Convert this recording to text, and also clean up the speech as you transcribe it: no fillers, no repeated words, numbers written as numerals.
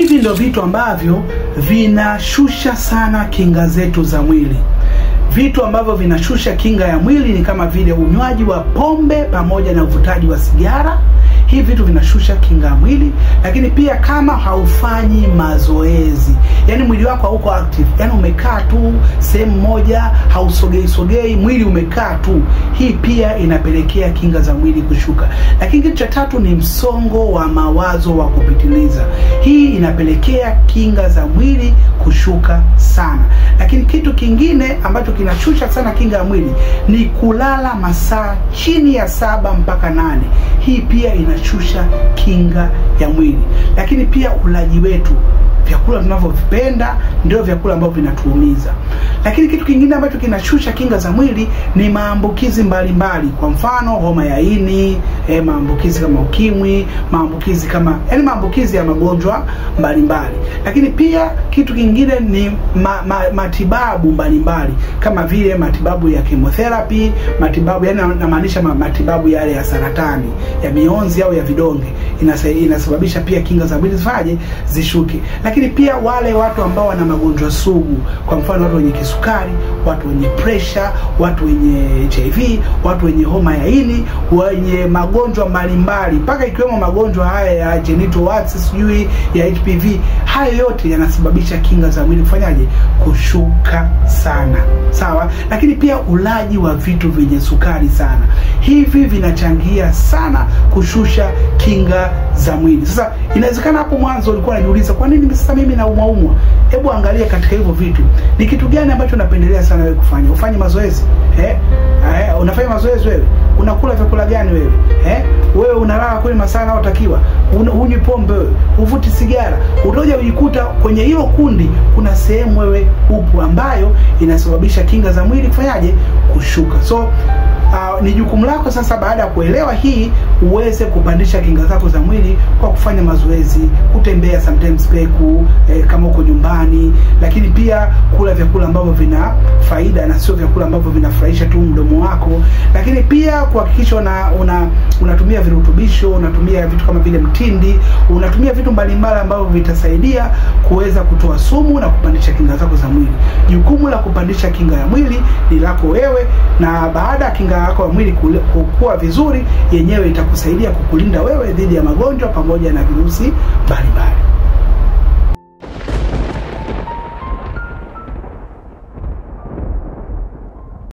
Hivi ndio vitu ambavyo vinashusha sana kinga zetu za mwili. Vitu ambavyo vinashusha kinga ya mwili ni kama vile unywaji wa pombe pamoja na uvutaji wa sigara. Hivi vitu vinashusha kinga ya mwili. Lakini pia kama haufanyi mazoezi, yani mwili wako hauko active, yani umekaa tu sehemu moja, hausogei, mwili umekaa tu, hii pia inapelekea kinga za mwili kushuka. Lakini kitu cha tatu ni msongo wa mawazo wa kupitiliza. Hii inapelekea kinga za mwili kushuka sana. Lakini kitu kingine ambacho kinashusha sana kinga ya mwili ni kulala masaa chini ya 7 mpaka 8. Hii pia inashusha kinga ya mwili. Lakini pia ulaji wetu, vyakula tunavyovipenda ndio vyakula ambavyo vinatuumiza. Lakini kitu kingine ambacho kinashusha kinga za mwili ni maambukizi mbalimbali. Kwa mfano homa ya ini, maambukizi kama ukimwi, maambukizi kama maambukizi ya magonjwa mbalimbali. Lakini pia kitu kingine ni matibabu mbalimbali kama vile matibabu ya chemotherapy, matibabu namaanisha matibabu yale ya saratani, ya mionzi au ya vidonge. Inasababisha pia kinga za mwili zishuke. Lakini pia wale watu ambao wana magonjwa sugu, kwa mfano watu wenye kisukari, watu wenye pressure, watu wenye HIV, watu wenye homa ya ini, wenye magonjwa mbalimbali mpaka ikiwemo magonjwa haya ya genital warts, sijui ya HPV, haya yote yanasababisha kinga za mwili kufanyaje? Kushuka sana. Sawa? Lakini pia ulaji wa vitu vyenye sukari sana. Hivi vinachangia sana kushusha kinga za mwili. Sasa inawezekana hapo mwanzo ulikuwa unajiuliza kwa nini sasa mimi naumwa? Hebu angalia katika hivyo vitu, ni kitu gani ambacho unapendelea sana wewe kufanya? Ufanye mazoezi? Unafanya mazoezi wewe? Unakula vyakula gani wewe? Wewe unalala kwenye masaa yanayotakiwa? Hunywi pombe wewe? Uvuti sigara? Utoja ujikuta kwenye hilo kundi kuna sehemu wewe upo ambayo inasababisha kinga za mwili kufanyaje? Kushuka. So ni jukumu lako sasa, baada ya kuelewa hii, uweze kupandisha kinga zako za mwili kwa kufanya mazoezi, kutembea sometimes peku, kama uko nyumbani, lakini pia kula vyakula ambavyo vina faida na sio vyakula ambavyo vinafurahisha tu mdomo wako. Lakini pia kuhakikisha unatumia virutubisho, unatumia vitu kama vile mtindi, unatumia vitu mbalimbali ambavyo vitasaidia kuweza kutoa sumu na kupandisha kinga zako za mwili. Jukumu la kupandisha kinga ya mwili ni lako wewe, na baada ya kinga yako ya mwili kukua vizuri, yenyewe itakusaidia kukulinda wewe dhidi ya magonjwa pamoja na virusi mbalimbali.